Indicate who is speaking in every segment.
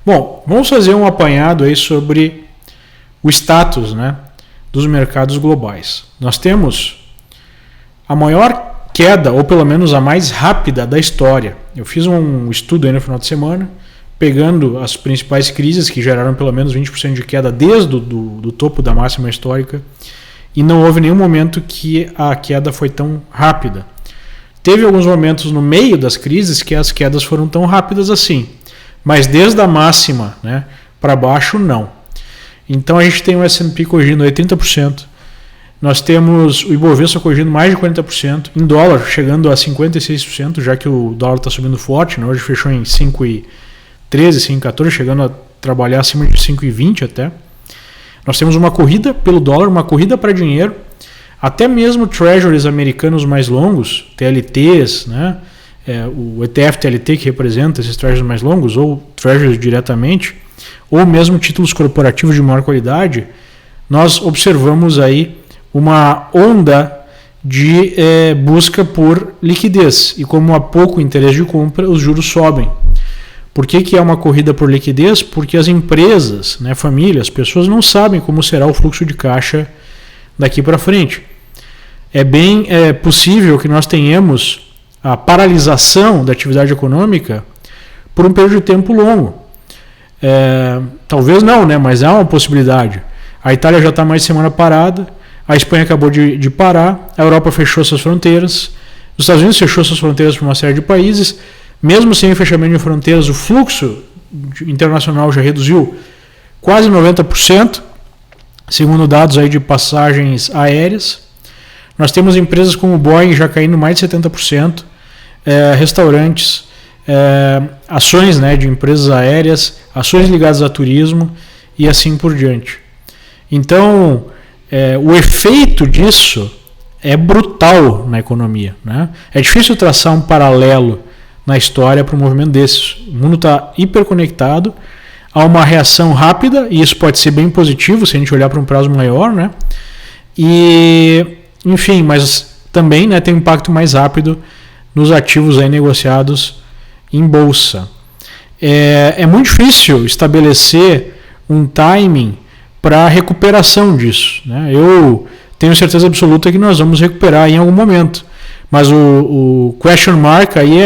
Speaker 1: Bom, vamos fazer um apanhado aí sobre o status, né, dos mercados globais. Nós temos a maior queda, ou pelo menos a mais rápida da história. Eu fiz um estudo aí no final de semana, pegando as principais crises que geraram pelo menos 20% de queda desde do topo da máxima histórica, e não houve nenhum momento que a queda foi tão rápida. Teve alguns momentos no meio das crises que as quedas foram tão rápidas assim, mas desde a máxima, né, para baixo, não. Então a gente tem o S&P corrigindo 80%, nós temos o Ibovespa corrigindo mais de 40%, em dólar chegando a 56%, já que o dólar está subindo forte, né? Hoje fechou em 5,13, 5,14, chegando a trabalhar acima de 5,20 até. Nós temos uma corrida pelo dólar, uma corrida para dinheiro, até mesmo treasuries americanos mais longos, TLTs, né? O ETF TLT que representa esses treasuries mais longos, ou treasuries diretamente, ou mesmo títulos corporativos de maior qualidade, nós observamos aí uma onda de busca por liquidez. E como há pouco interesse de compra, os juros sobem. Por que é uma corrida por liquidez? Porque as empresas, né, famílias, pessoas não sabem como será o fluxo de caixa daqui para frente. É bem possível que nós tenhamos a paralisação da atividade econômica por um período de tempo longo. Talvez não, né, mas há uma possibilidade. A Itália já está mais de semana parada, a Espanha acabou de parar, a Europa fechou suas fronteiras, os Estados Unidos fechou suas fronteiras para uma série de países. Mesmo sem o fechamento de fronteiras, o fluxo internacional já reduziu quase 90%, segundo dados aí de passagens aéreas. Nós temos empresas como o Boeing já caindo mais de 70%, restaurantes, ações, né, de empresas aéreas, ações ligadas a turismo e assim por diante. Então, o efeito disso é brutal na economia, né? É difícil traçar um paralelo na história para um movimento desses. O mundo está hiperconectado, há uma reação rápida, e isso pode ser bem positivo se a gente olhar para um prazo maior, né? E, enfim, mas também, né, tem um impacto mais rápido nos ativos aí negociados em bolsa. É muito difícil estabelecer um timing para a recuperação disso, né? Eu tenho certeza absoluta que nós vamos recuperar em algum momento, mas o question mark aí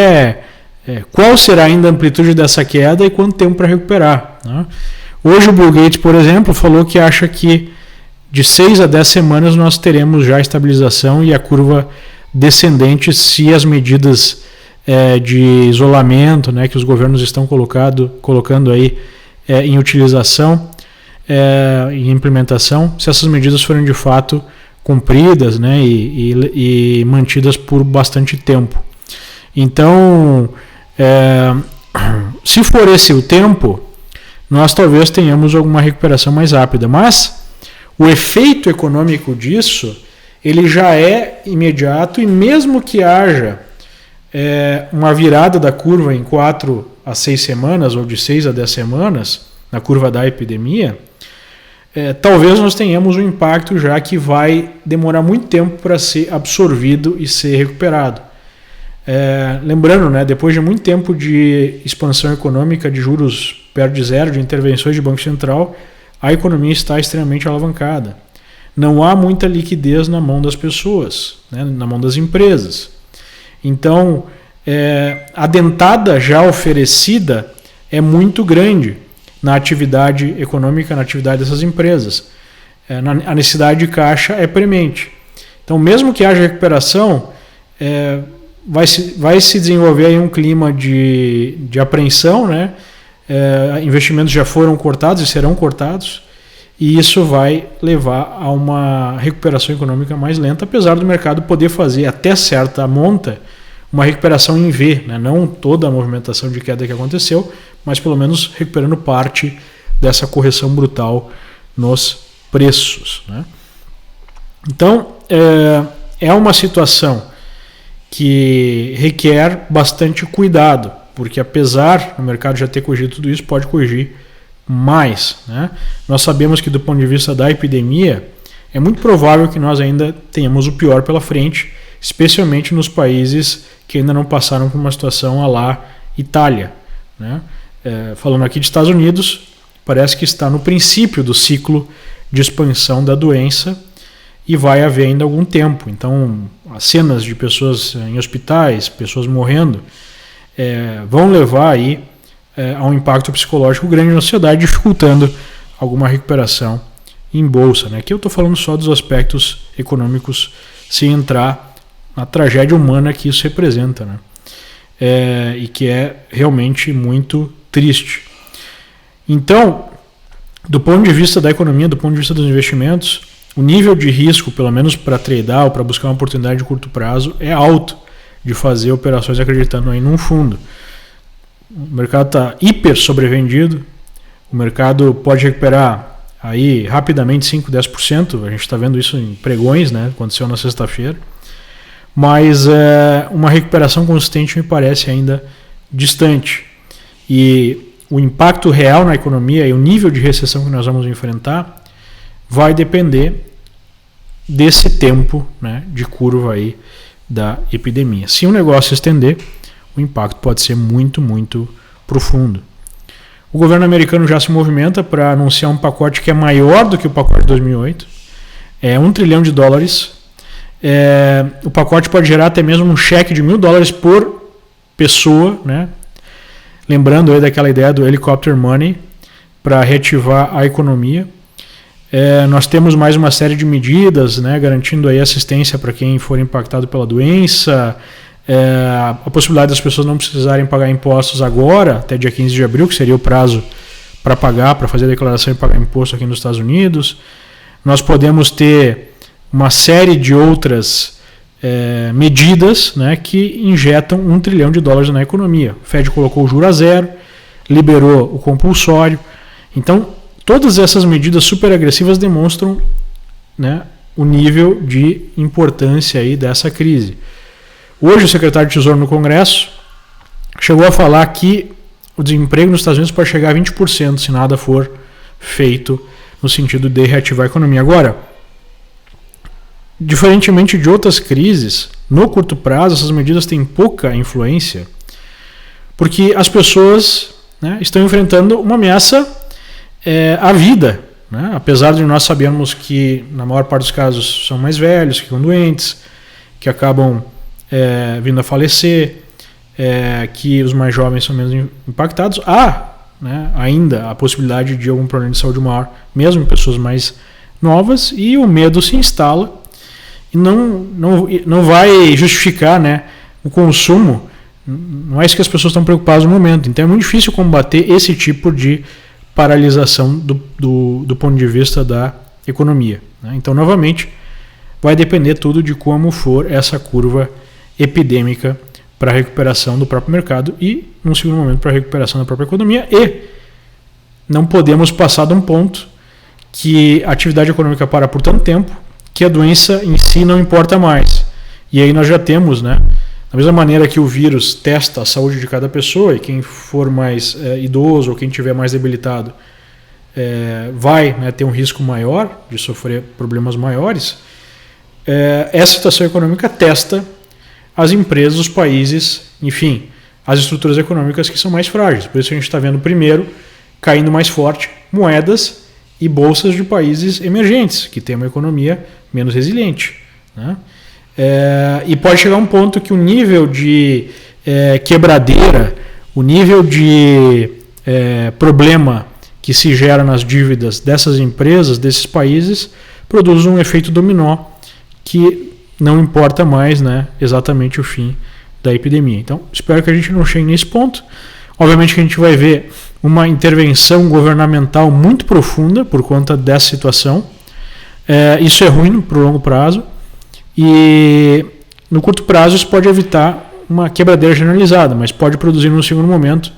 Speaker 1: qual será ainda a amplitude dessa queda e quanto tempo para recuperar, né? Hoje o Bill Gates, por exemplo, falou que acha que de 6 a 10 semanas nós teremos já a estabilização e a curva descendente se as medidas de isolamento, né, que os governos estão colocando aí em utilização, em implementação, se essas medidas forem de fato cumpridas, né, e mantidas por bastante tempo. Então, se for esse o tempo, nós talvez tenhamos alguma recuperação mais rápida, mas o efeito econômico disso, ele já é imediato, e mesmo que haja uma virada da curva em 4 a 6 semanas, ou de 6 a 10 semanas, na curva da epidemia, talvez nós tenhamos um impacto já que vai demorar muito tempo para ser absorvido e ser recuperado. Lembrando, né, depois de muito tempo de expansão econômica, de juros perto de zero, de intervenções de Banco Central, a economia está extremamente alavancada. Não há muita liquidez na mão das pessoas, né, na mão das empresas. Então, a dentada já oferecida é muito grande na atividade econômica, na atividade dessas empresas. A necessidade de caixa é premente. Então, mesmo que haja recuperação, vai se desenvolver aí um clima de apreensão, né? Investimentos já foram cortados e serão cortados, e isso vai levar a uma recuperação econômica mais lenta, apesar do mercado poder fazer até certa monta uma recuperação em V, né? Não toda a movimentação de queda que aconteceu, mas pelo menos recuperando parte dessa correção brutal nos preços, né? Então, é uma situação que requer bastante cuidado, porque apesar do mercado já ter corrigido tudo isso, pode corrigir mais, né? Nós sabemos que do ponto de vista da epidemia, é muito provável que nós ainda tenhamos o pior pela frente, especialmente nos países que ainda não passaram por uma situação à la Itália, né? falando aqui de Estados Unidos, parece que está no princípio do ciclo de expansão da doença e vai haver ainda algum tempo. Então, as cenas de pessoas em hospitais, pessoas morrendo, vão levar aí a um impacto psicológico grande na sociedade, dificultando alguma recuperação em bolsa. Aqui eu estou falando só dos aspectos econômicos, sem entrar na tragédia humana que isso representa, e que é realmente muito triste. Então, do ponto de vista da economia, do ponto de vista dos investimentos, o nível de risco, pelo menos para tradear ou para buscar uma oportunidade de curto prazo, é alto de fazer operações acreditando aí num fundo. O mercado está hiper sobrevendido, o mercado pode recuperar aí rapidamente 5%, 10%, a gente está vendo isso em pregões, aconteceu na sexta-feira, mas uma recuperação consistente me parece ainda distante. E o impacto real na economia e o nível de recessão que nós vamos enfrentar vai depender desse tempo de curva aí da epidemia. Se o negócio se estender, o impacto pode ser muito, muito profundo. O governo americano já se movimenta para anunciar um pacote que é maior do que o pacote de 2008. É $1 trilhão. O pacote pode gerar até mesmo um cheque de $1.000 por pessoa, lembrando aí daquela ideia do helicopter money para reativar a economia. Nós temos mais uma série de medidas, garantindo aí assistência para quem for impactado pela doença, a possibilidade das pessoas não precisarem pagar impostos agora, até dia 15 de abril, que seria o prazo para pagar, para fazer a declaração e pagar imposto aqui nos Estados Unidos. Nós podemos ter uma série de outras medidas que injetam $1 trilhão na economia. O Fed colocou o juro a zero, liberou o compulsório. Então, todas essas medidas super agressivas demonstram o nível de importância aí dessa crise. Hoje o secretário de Tesouro no Congresso chegou a falar que o desemprego nos Estados Unidos pode chegar a 20% se nada for feito no sentido de reativar a economia. Agora, diferentemente de outras crises, no curto prazo essas medidas têm pouca influência, porque as pessoas estão enfrentando uma ameaça à vida. Apesar de nós sabermos que na maior parte dos casos são mais velhos, que ficam doentes, que acabam vindo a falecer, que os mais jovens são menos impactados, há ainda a possibilidade de algum problema de saúde maior, mesmo em pessoas mais novas, e o medo se instala e não vai justificar o consumo. Não é isso que as pessoas estão preocupadas no momento. Então é muito difícil combater esse tipo de paralisação do ponto de vista da economia. Então, novamente, vai depender tudo de como for essa curva epidêmica para a recuperação do próprio mercado e, num segundo momento, para a recuperação da própria economia. E não podemos passar de um ponto que a atividade econômica para por tanto tempo que a doença em si não importa mais. E aí nós já temos, da mesma maneira que o vírus testa a saúde de cada pessoa, e quem for mais idoso ou quem tiver mais debilitado vai ter um risco maior de sofrer problemas maiores, essa situação econômica testa as empresas, os países, enfim, as estruturas econômicas que são mais frágeis. Por isso a gente está vendo primeiro caindo mais forte moedas e bolsas de países emergentes, que têm uma economia menos resiliente. E pode chegar um ponto que o nível de quebradeira, o nível de problema que se gera nas dívidas dessas empresas, desses países, produz um efeito dominó que não importa mais exatamente o fim da epidemia. Então, espero que a gente não chegue nesse ponto. Obviamente que a gente vai ver uma intervenção governamental muito profunda por conta dessa situação. Isso é ruim para o longo prazo. E no curto prazo isso pode evitar uma quebradeira generalizada, mas pode produzir no segundo momento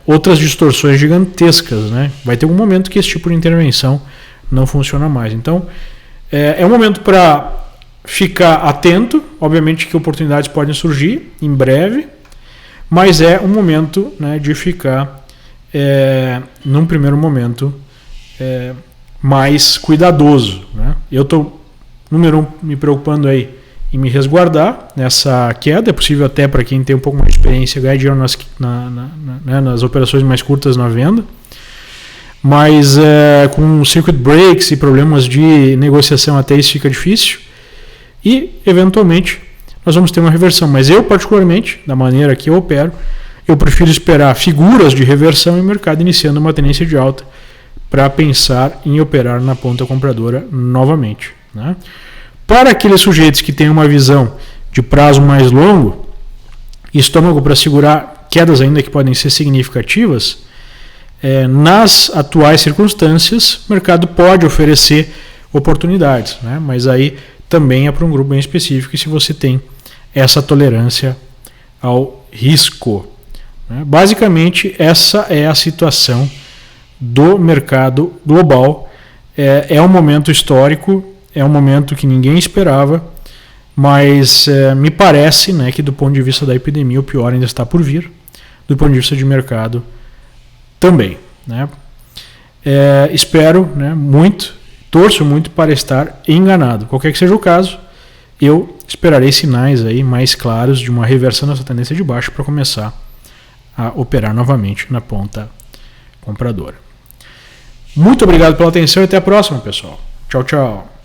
Speaker 1: outras distorções gigantescas. Vai ter um momento que esse tipo de intervenção não funciona mais. Então, é um momento para ficar atento. Obviamente que oportunidades podem surgir em breve, mas é um momento de ficar, num primeiro momento, mais cuidadoso. Eu estou, número 1, me preocupando aí em me resguardar nessa queda. É possível até para quem tem um pouco mais de experiência ganhar dinheiro nas operações mais curtas na venda. Mas com circuit breaks e problemas de negociação até isso fica difícil. E, eventualmente, nós vamos ter uma reversão. Mas eu, particularmente, da maneira que eu opero, eu prefiro esperar figuras de reversão e o mercado iniciando uma tendência de alta para pensar em operar na ponta compradora novamente, né? Para aqueles sujeitos que têm uma visão de prazo mais longo, estômago para segurar quedas ainda que podem ser significativas, nas atuais circunstâncias, o mercado pode oferecer oportunidades, né? Mas aí também é para um grupo bem específico e se você tem essa tolerância ao risco, né? Basicamente, essa é a situação do mercado global. É um momento histórico, é um momento que ninguém esperava, mas me parece, né, que do ponto de vista da epidemia o pior ainda está por vir, do ponto de vista de mercado também, né? Espero, né, muito, torço muito para estar enganado. Qualquer que seja o caso, eu esperarei sinais aí mais claros de uma reversão dessa tendência de baixo para começar a operar novamente na ponta compradora. Muito obrigado pela atenção e até a próxima, pessoal. Tchau, tchau.